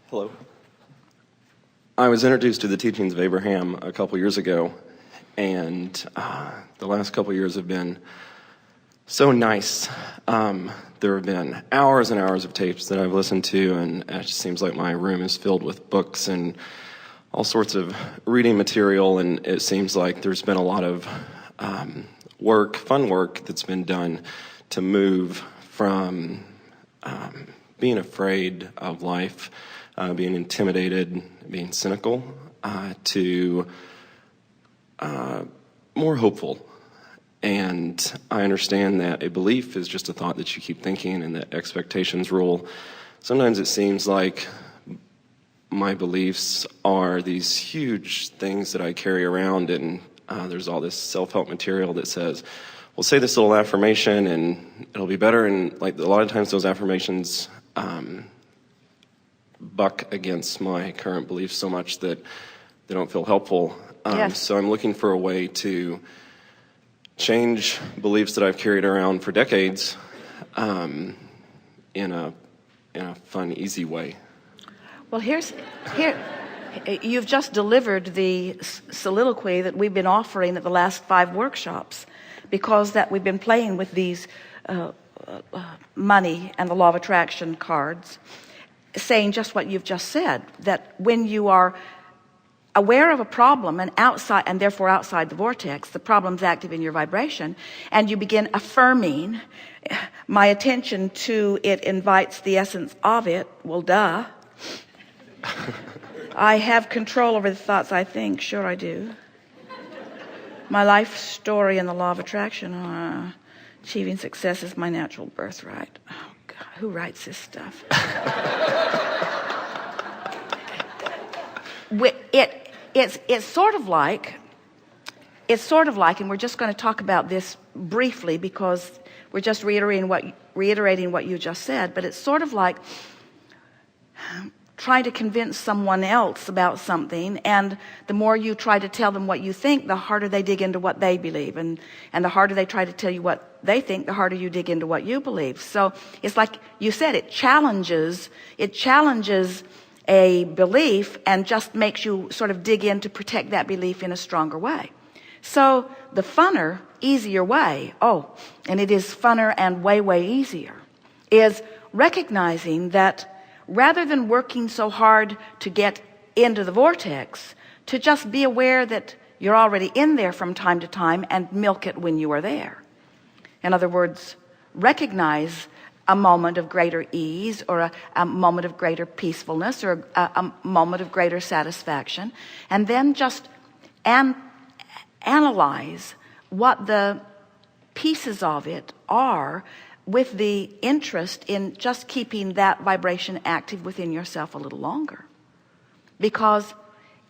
Hello. I was introduced to the teachings of Abraham a couple years ago, and the last couple years have been so nice. There have been hours and hours of tapes that I've listened to, and it just seems like my room is filled with books and all sorts of reading material, and it seems like there's been a lot of fun work that's been done to move from being afraid of life, being intimidated, being cynical, to more hopeful. And I understand that a belief is just a thought that you keep thinking and that expectations rule. Sometimes it seems like my beliefs are these huge things that I carry around, and there's all this self-help material that says, well, say this little affirmation and it'll be better. And like a lot of times those affirmations buck against my current beliefs so much that they don't feel helpful. Yes. So I'm looking for a way to change beliefs that I've carried around for decades in a fun, easy way. Well, here, you've just delivered the soliloquy that we've been offering at the last 5 workshops, because that we've been playing with these money and the law of attraction cards, saying just what you've just said, that when you are aware of a problem and outside, and therefore outside the vortex, the problem's active in your vibration, and you begin affirming, my attention to it invites the essence of it. Well, duh. I have control over the thoughts I think. Sure I do. My life story and the law of attraction. Achieving success is my natural birthright. Oh God, who writes this stuff? It's sort of like, and we're just going to talk about this briefly because we're just reiterating what you just said, but it's sort of like trying to convince someone else about something, and the more you try to tell them what you think, the harder they dig into what they believe, and the harder they try to tell you what they think, the harder you dig into what you believe. So it's like you said, it challenges a belief and just makes you sort of dig in to protect that belief in a stronger way. So the funner, easier way, and it is funner and way easier, is recognizing that rather than working so hard to get into the vortex, to just be aware that you're already in there from time to time and milk it when you are there. In other words, recognize a moment of greater ease, or a moment of greater peacefulness, or a moment of greater satisfaction, and then just analyze what the pieces of it are, with the interest in just keeping that vibration active within yourself a little longer. Because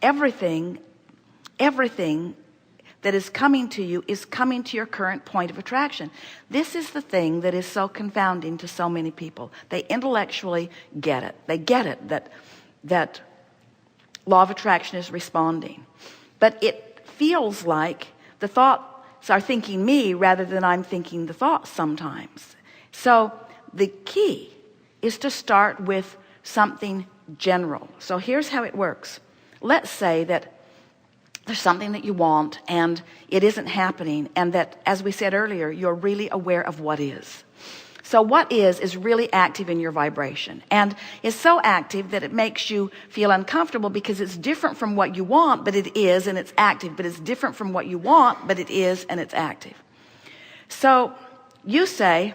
everything that is coming to you is coming to your current point of attraction. This is the thing that is so confounding to so many people. They intellectually get it. They get it that law of attraction is responding. But it feels like the thoughts are thinking me rather than I'm thinking the thoughts sometimes. So the key is to start with something general. So here's how it works. Let's say that there's something that you want and it isn't happening, and that, as we said earlier, you're really aware of what is. So what is really active in your vibration, and is so active that it makes you feel uncomfortable because it's different from what you want, but it is, and it's active. But it's different from what you want, but it is, and it's active. So you say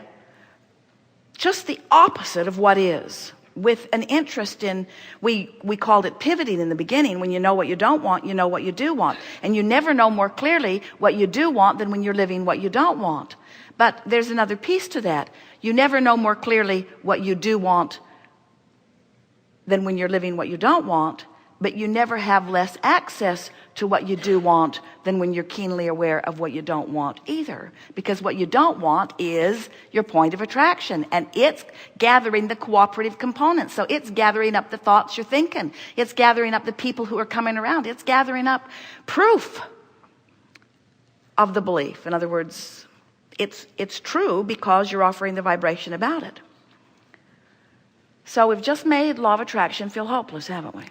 just the opposite of what is, with an interest in, we called it pivoting in the beginning. When you know what you don't want, you know what you do want. And you never know more clearly what you do want than when you're living what you don't want. But there's another piece to that. You never know more clearly what you do want than when you're living what you don't want. But you never have less access to what you do want than when you're keenly aware of what you don't want either. Because what you don't want is your point of attraction, and it's gathering the cooperative components. So it's gathering up the thoughts you're thinking. It's gathering up the people who are coming around. It's gathering up proof of the belief. In other words, it's true because you're offering the vibration about it. So we've just made law of attraction feel hopeless, haven't we?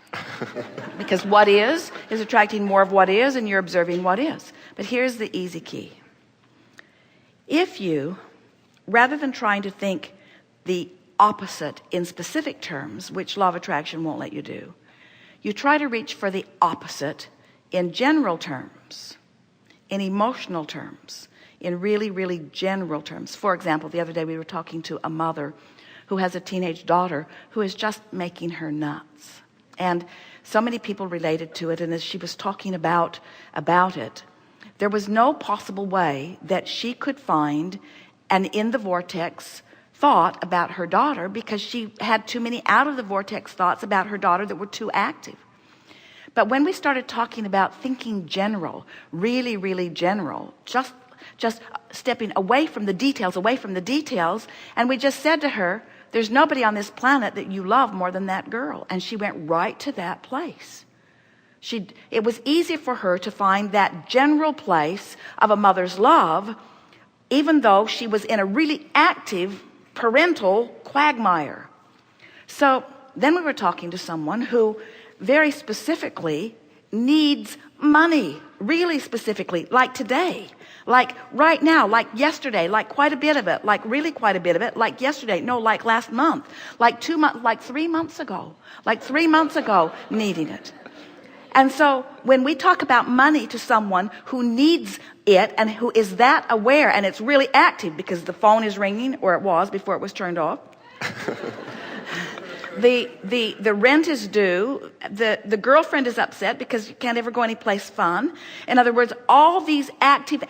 Because what is attracting more of what is, and you're observing what is. But here's the easy key. If you, rather than trying to think the opposite in specific terms, which law of attraction won't let you do, you try to reach for the opposite in general terms, in emotional terms, in really, really general terms. For example, the other day we were talking to a mother who has a teenage daughter who is just making her nuts. And so many people related to it, and as she was talking about it, there was no possible way that she could find an in the vortex thought about her daughter, because she had too many out of the vortex thoughts about her daughter that were too active. But when we started talking about thinking general, really, really general, just stepping away from the details, and we just said to her, there's nobody on this planet that you love more than that girl. And she went right to that place. It was easy for her to find that general place of a mother's love, even though she was in a really active parental quagmire. So then we were talking to someone who very specifically needs money, really specifically, like today, like right now, like yesterday, like quite a bit of it, like really quite a bit of it, like yesterday, no, like last month, like 2 months, like 3 months ago, needing it. And so when we talk about money to someone who needs it and who is that aware, and it's really active because the phone is ringing, or it was before it was turned off, the rent is due, the girlfriend is upset because you can't ever go anyplace fun. In other words, all these active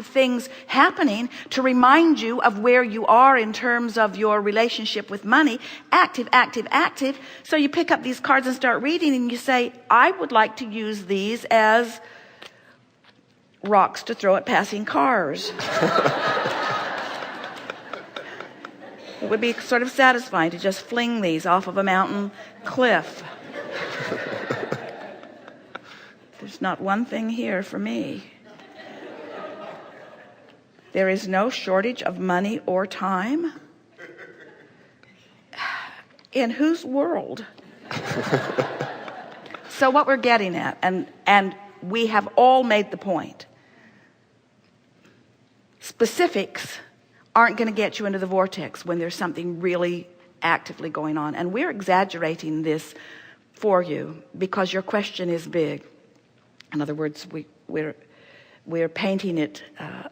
things happening to remind you of where you are in terms of your relationship with money. Active. So you pick up these cards and start reading, and you say, I would like to use these as rocks to throw at passing cars. It would be sort of satisfying to just fling these off of a mountain cliff. There's not one thing here for me. There is no shortage of money or time. In whose world? So what we're getting at, and we have all made the point, specifics aren't going to get you into the vortex when there's something really actively going on. And we're exaggerating this for you because your question is big. In other words, we're painting it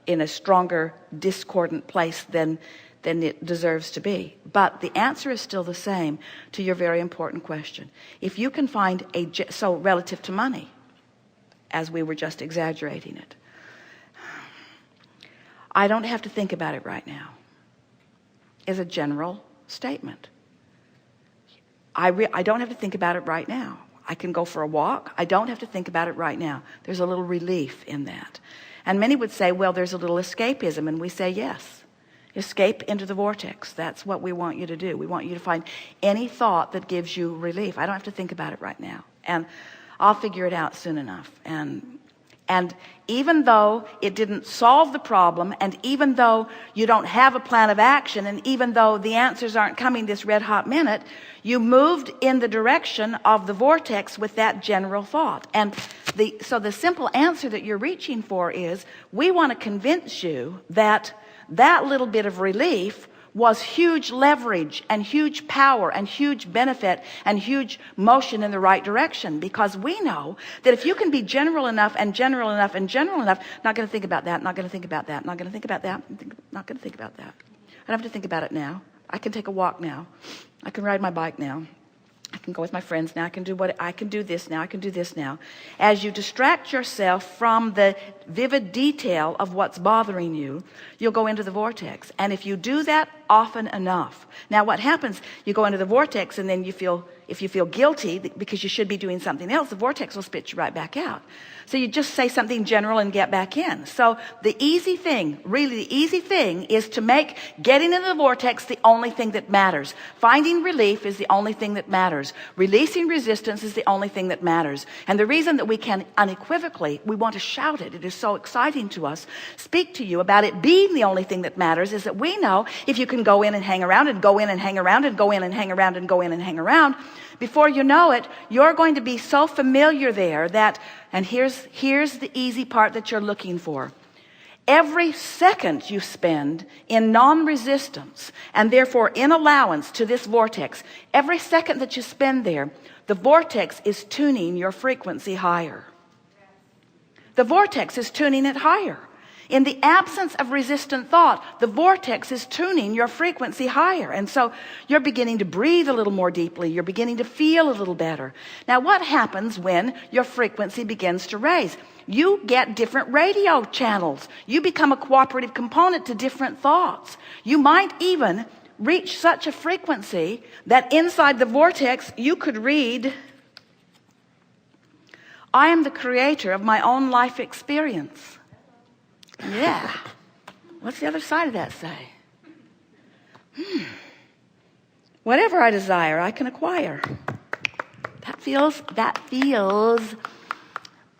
in a stronger discordant place than it deserves to be. But the answer is still the same to your very important question. If you can find so relative to money, as we were just exaggerating it, I don't have to think about it right now, is a general statement. I don't have to think about it right now. I can go for a walk. I don't have to think about it right now. There's a little relief in that. And many would say, well, there's a little escapism. And we say, yes, escape into the vortex. That's what we want you to do. We want you to find any thought that gives you relief. I don't have to think about it right now. And I'll figure it out soon enough. And even though it didn't solve the problem, and even though you don't have a plan of action, and even though the answers aren't coming this red hot minute, you moved in the direction of the vortex with that general thought. And so the simple answer that you're reaching for is, we want to convince you that that little bit of relief was huge leverage and huge power and huge benefit and huge motion in the right direction, because we know that if you can be general enough and general enough and general enough, not going to think about that, not going to think about that, not going to think about that, not going to think about that. I don't have to think about it now. I can take a walk now. I can ride my bike now. I can go with my friends now. I can do this now. I can do this now. As you distract yourself from the vivid detail of what's bothering you, you'll go into the vortex. And if you do that often enough, now what happens, you go into the vortex and then you feel if you feel guilty because you should be doing something else, the vortex will spit you right back out. So you just say something general and get back in. So the easy thing, really the easy thing, is to make getting into the vortex the only thing that matters. Finding relief is the only thing that matters. Releasing resistance is the only thing that matters. And the reason that we can unequivocally, we want to shout it, it is so exciting to us, speak to you about it being the only thing that matters, is that we know if you can go in and hang around and go in and hang around and go in and hang around and go in and hang around, before you know it, you're going to be so familiar there that, and here's the easy part that you're looking for. Every second you spend in non-resistance and therefore in allowance to this vortex, every second that you spend there, the vortex is tuning your frequency higher. The vortex is tuning it higher. In the absence of resistant thought, the vortex is tuning your frequency higher. And so you're beginning to breathe a little more deeply. You're beginning to feel a little better. Now, what happens when your frequency begins to raise? You get different radio channels. You become a cooperative component to different thoughts. You might even reach such a frequency that inside the vortex you could read, I am the creator of my own life experience. Yeah. What's the other side of that say? Whatever I desire, I can acquire. That feels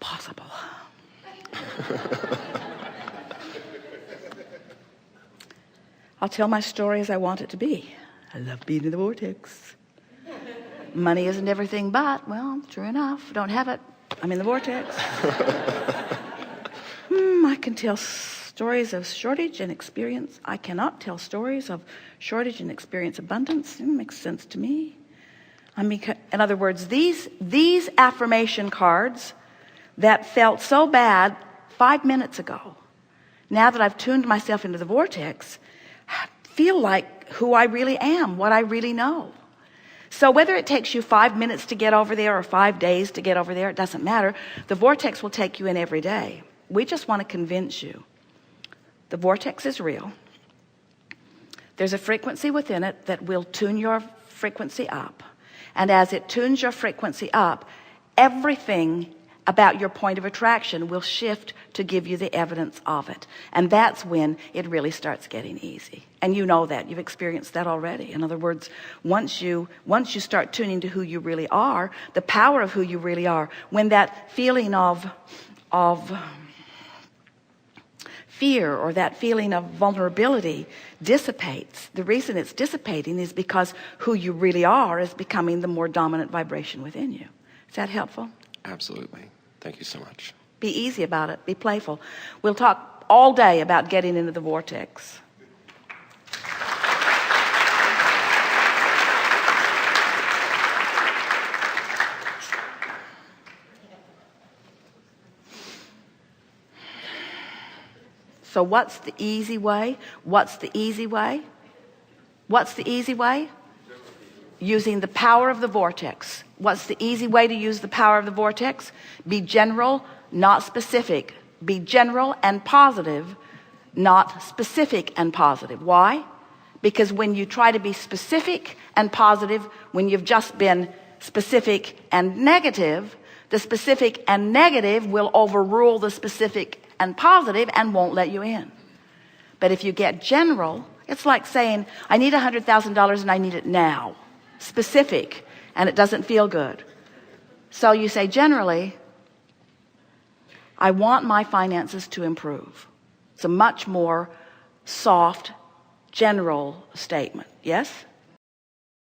possible. I'll tell my story as I want it to be. I love being in the vortex. Money isn't everything, but, well, true enough. Don't have it. I'm in the vortex. I can tell stories of shortage and experience. I cannot tell stories of shortage and experience abundance. It makes sense to me. I mean, in other words, these affirmation cards that felt so bad 5 minutes ago, now that I've tuned myself into the vortex, feel like who I really am, what I really know. So whether it takes you 5 minutes to get over there or 5 days to get over there, it doesn't matter. The vortex will take you in every day. We just want to convince you. The vortex is real. There's a frequency within it that will tune your frequency up. And as it tunes your frequency up, everything about your point of attraction will shift to give you the evidence of it. And that's when it really starts getting easy. And you know that. You've experienced that already. In other words, once you start tuning to who you really are, the power of who you really are, when that feeling of fear or that feeling of vulnerability dissipates. The reason it's dissipating is because who you really are is becoming the more dominant vibration within you. Is that helpful? Absolutely. Thank you so much. Be easy about it. Be playful. We'll talk all day about getting into the vortex. So what's the easy way? What's the easy way? What's the easy way? Using the power of the vortex. What's the easy way to use the power of the vortex? Be general, not specific. Be general and positive, not specific and positive. Why? Because when you try to be specific and positive, when you've just been specific and negative, the specific and negative will overrule the specific and positive and won't let you in. But if you get general, it's like saying, I need $100,000 and I need it now. Specific, and it doesn't feel good. So you say generally, I want my finances to improve. It's a much more soft, general statement. Yes?